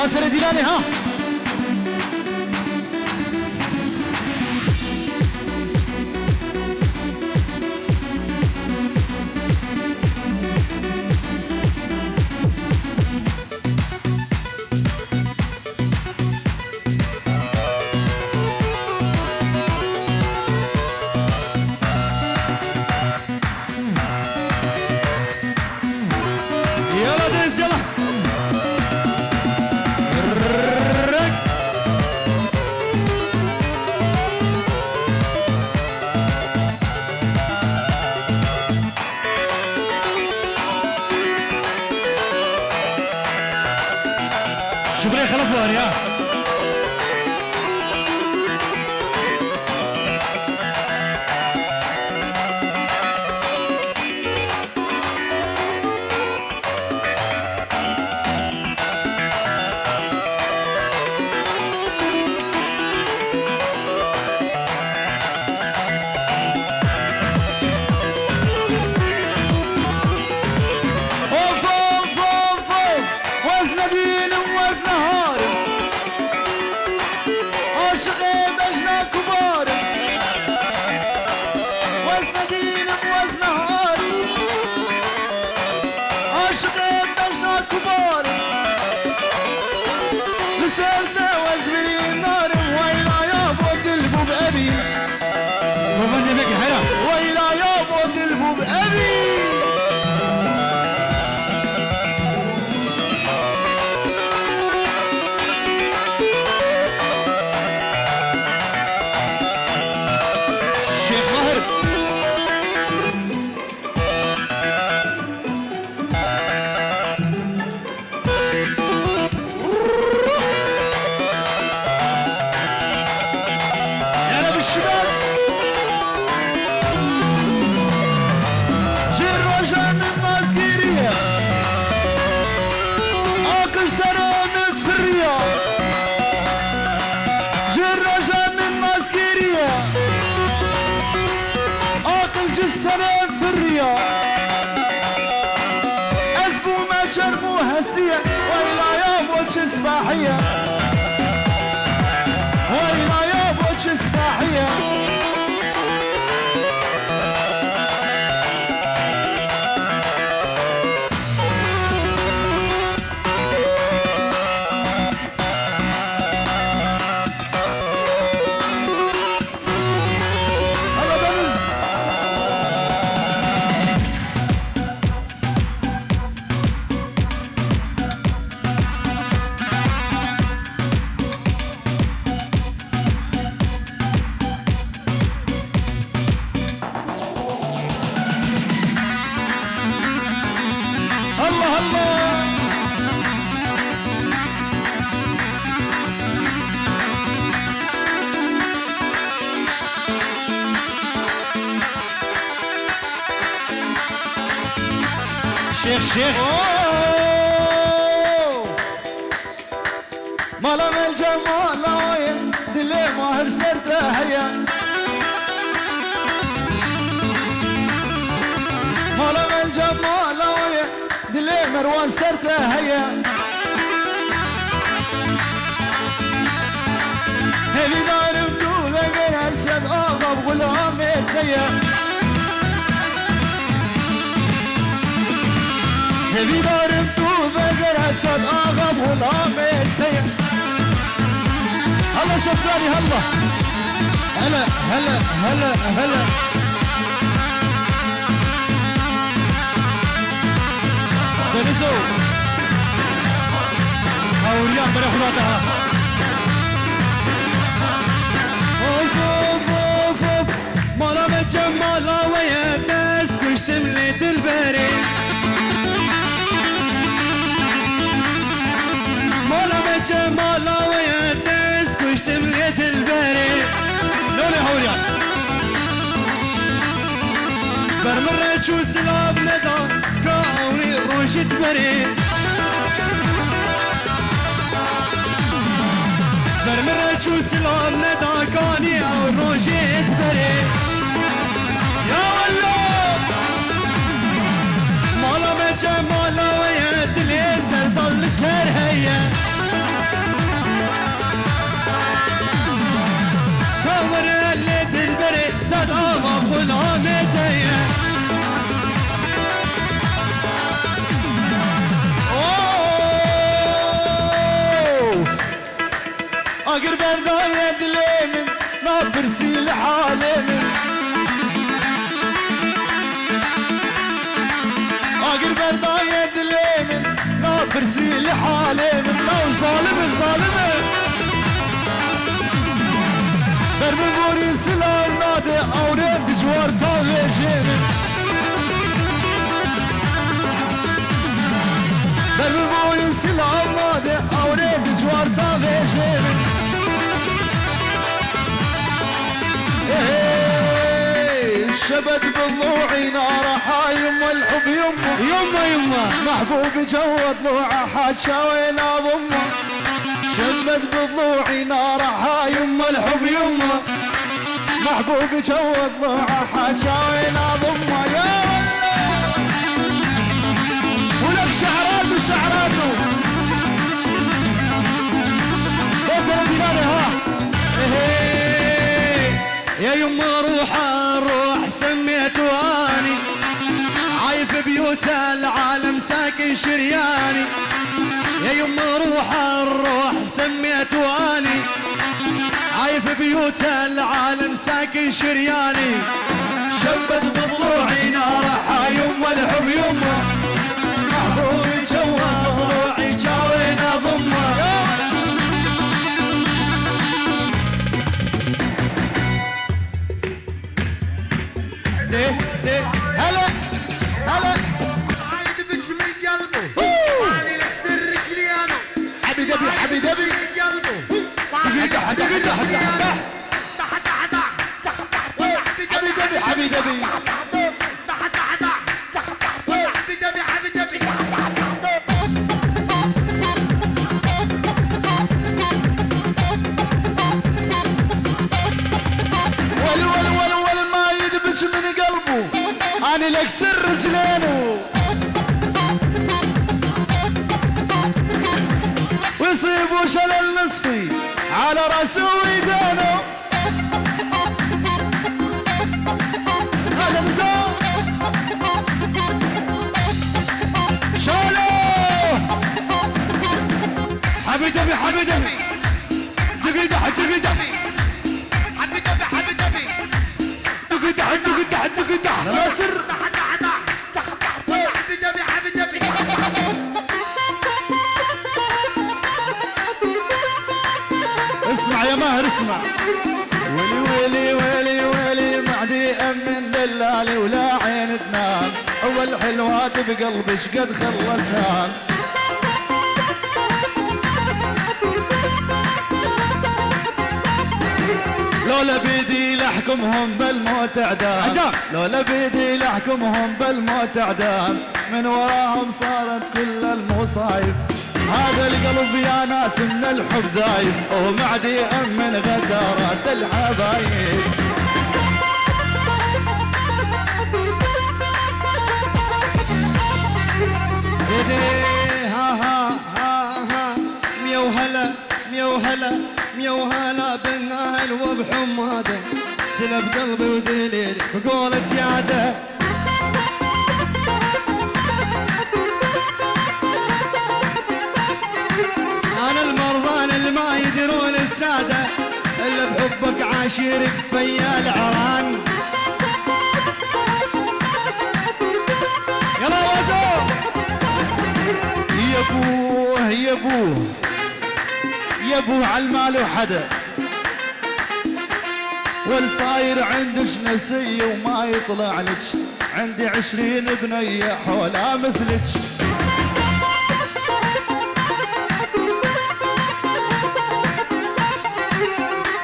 آسر ديلاني ها شكرا خلف وهريا السلام في الرياض أسبو ما جرمو هستية وإلا يا بوش سباحية وإلا يا بوش سباحية شيخ مالا من الجمال وين دلي ماهر سرته هيا مالا من الجمال وين دلي مروان سرته هيا هبي دارم دو بقر اسد اغب غلام الديا هبي دارم تو بقر اسد اغب غلام الديا هلا شطاري هلا هلا هلا هلا هلا دنيزو هوريان بري خداتها اوف اوف اوف اوف مالا بجمالا ويا ناس كشتم لي دلبري مالا بجمالا ويا ناس كشتم لي دلبري لولي هوريان برمرة شو سلاب ندا كاوني روشت بري برمرة شو سلاب ندا كاني او روشت بري يا والله مالا بجمالا ويا دلي سر ضل سر هيا اقر برداية دليمن ما برسي لحالمن اقر برداية دليمن ما برسي لحالمن لو ظالم ظالمن برمي بوري سلام نادي اوريد جوار طاوية برمي سلام نادي اوريد جوار طاوية شبد بالضلوعي نار حايم والحب يمه محبوب جوا ضلوعه حاشا وين اضمه شبد بالضلوعي نار حايم والحب يمه محبوب جوا ضلوعه حاشا وين اضمه يا ولك شعراته شعراته وصل بلادي ها يا يما روح سميته اني عايف بيوت العالم ساكن شرياني يا يما روح سميته اني عايف بيوت العالم ساكن شرياني شبت بضلوعي نار حايم والحب يمه محبوبي جوا ضلوعي جاوين اضمه هلا هلا عايد بش من قلبه ماني لك سر رجليانو حبيبي حبيبي من قلبه حبيبي حبيبي من قلبه أنا لك سر رجلينه ويصيبوا شلل نصفي على راسه ويدانه هذا نزار شالو حبيبي دقيقة ناصر اسمع يا ماهر اسمع ويلي معدي أمن دلالي ولا عين تنام أول حلوات بقلبي شقد خلصها لولا بيدي لحكمهم بالموت اعدام لولا بيدي لحكمهم بالموت اعدام من وراهم صارت كل المصايب هذا القلب يا ناس من الحب ذايب ومعدي من غدارات الحبايب ها ميو هلا بالنهل وبحماده سلب قلبي ودليلي بقولة زياده انا المرضان اللي ما يدرون الساده الا بحبك عاشرك فيا العران يلا وزو يا ابوه عالمال وحدا والصاير عندش نفسية وما يطلع لك عندي 20 بنية حولها مثلك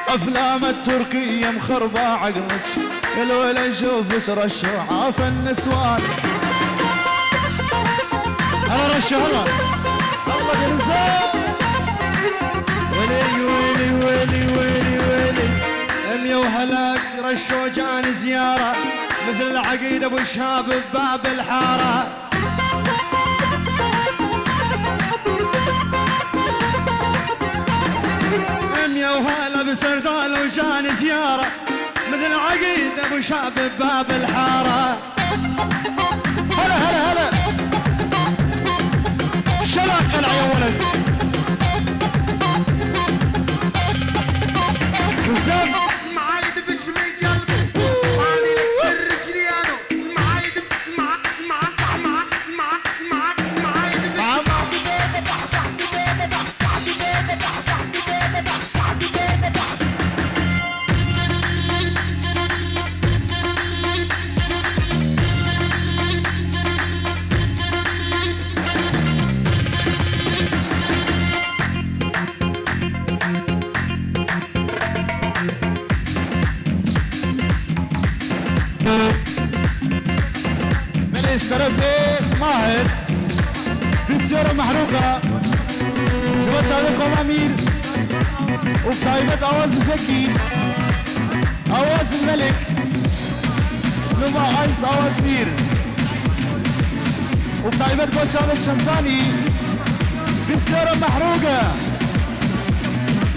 افلام التركية مخربة عقلك الولا نشوفك رشوا عاف النسوان انا رشوا هلا الله ينسى ويلي امي وهلاك رشوا جاني زيارة مثل العقيد ابو شهاب بباب الحارة امي وهلا بسردال وجاني زيارة مثل العقيد ابو شهاب بباب الحارة هلا شلا قلع يا ولد اشتريت ماهر بالسيارة محروقة شباب عليكم أمير وبتايبة أواز زكي أواز الملك نما عايز أواز مير وبتايبة بوجه الشمساني بالسيارة محروقة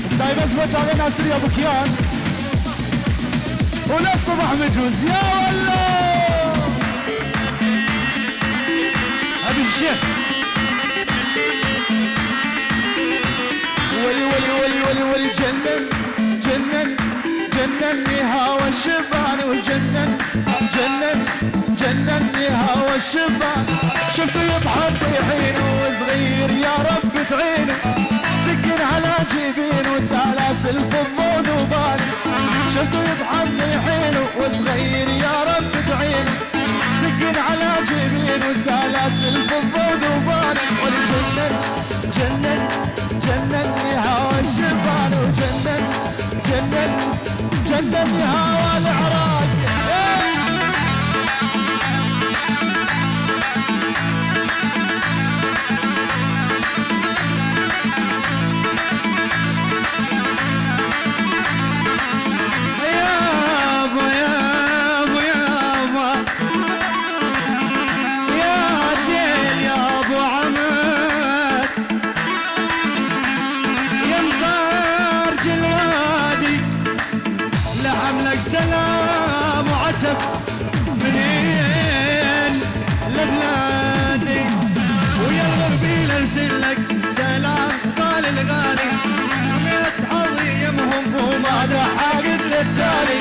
وبتايبة بوجه ناصر يا بكيان ولا الصبح مجوز يا والله أبي الشيخ ولي ولي ولي ولي ولي جنن جنن جنني هوا الشبان وجنن جنن جنني هوا الشبان شفته يضحك يحين وصغير يا رب تعينه دقن على جبين وسلاسل في الذوبان شفته يضحك يحين وصغير يا رب تعينه دقن على جبين وسلاسل في الذوبان ولي جنن جنن جنني هوا الشبان وجنن جنن جنني هوا العراق سلام وعتب منين لبلادي ويا الغربي لنزلك سلام غالي الغالي رميت عظيمهم وما دحاقد للتالي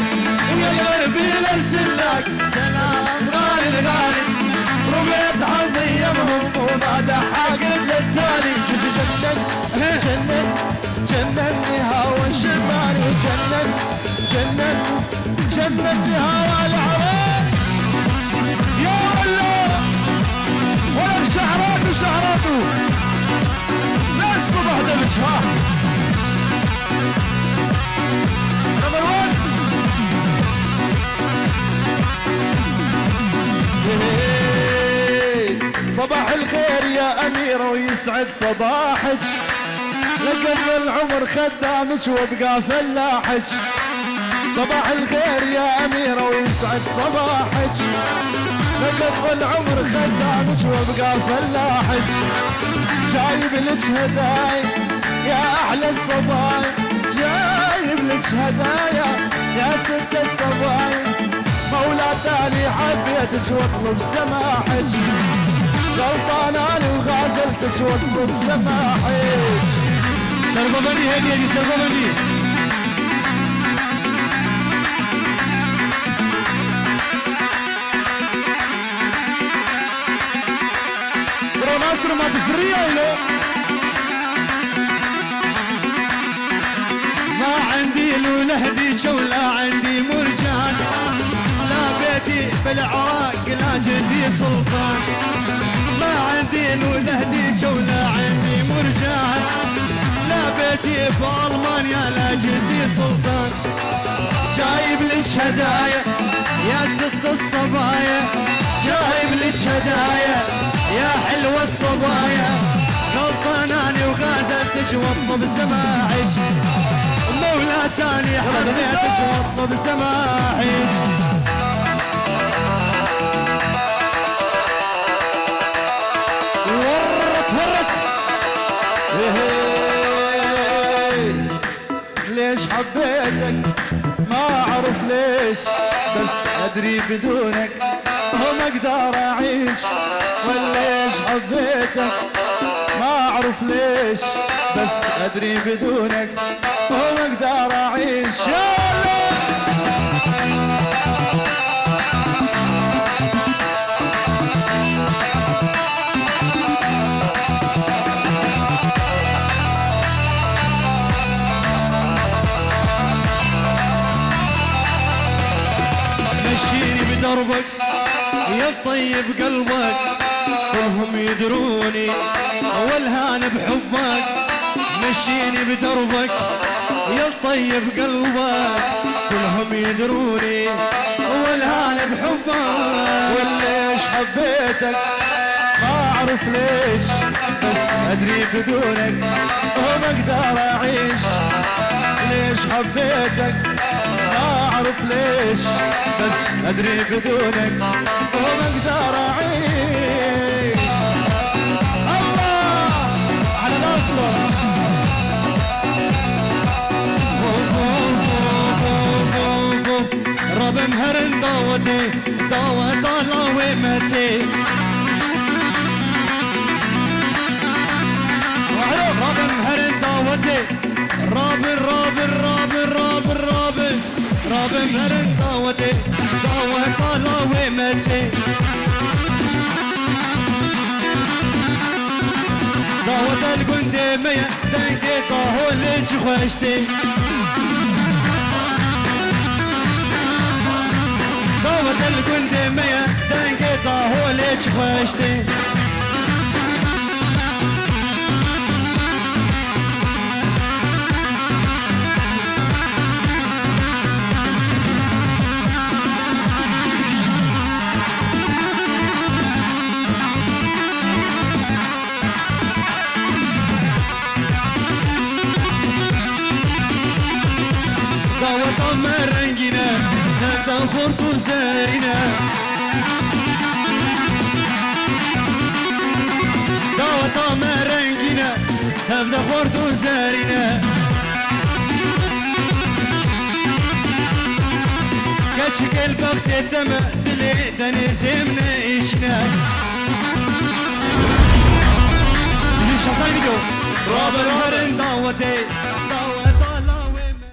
ويا الغربي لنزلك سلام غالي الغالي رميت عظيمهم وما دحاقد للتالي جنن جنن جنني هوا الشمال وجنن جنن جنني هوا العراق يا الله ولا شعراته شعراته لا الصبح دبش ها نمبر 1 صباح الخير يا أميرة ويسعد صباحك لقد العمر خدامك وابقى فلاحك صباح الخير يا أميرة ويسعد صباحك لقد العمر خدامك وابقى فلاحك جايب لك هدايا يا أحلى الصبايا جايب لك هدايا يا ست الصبايا مولاتاني حبيتك واطلب سماحك غلطان انا وغازلتك واطلب سماحك سربة بني هدية دي سربة بني برو ناصر ما تفريه له ما عندي لهديك ولا عندي مرجان لا بيتي بالعراق لا جدي سلطان ما عندي لهديك ولا عندي مرجان لا بيتي بألمانيا لا جدي سلطان جايب لك هدايا يا ست الصبايا جايب لك هدايا يا حلوة الصبايا غلطاناني وغازلتك واطلب سماحك مولاتاني حبيتك واطلب سماحك ورت ليش حبيتك ما اعرف ليش بس ادري بدونك ما اقدر اعيش وليش حبيتك ما اعرف ليش بس ادري بدونك ما اقدر اعيش يا الله مشيني بدربك يا طيب قلبك كلهم يدروني والهان بحبك مشيني بدربك يا طيب قلبك كلهم يدروني والهان بحبك وليش حبيتك ما اعرف ليش بس ادري بدونك وما اقدر اعيش ليش حبيتك ما اعرف ليش بس ادري بدونك وما اقدر اعيش الله على الاصل رب مهرن ضوتي ضوت الله ومتي رب مهرن ضوتي رب مهرن ضوتي ضوت الله ومتي ضوت القندمية دنقي طاهو لج خوشتي ضوت القندمية دنقي طاهو لج خوشتي ضوت مرنجنا انت خرط زينة ضوت مرنجنا انت خرط زينة كاتش قلبك تتمع دلي دنزمنا إشنا ليش عصاني جو رابر هرن ضوتي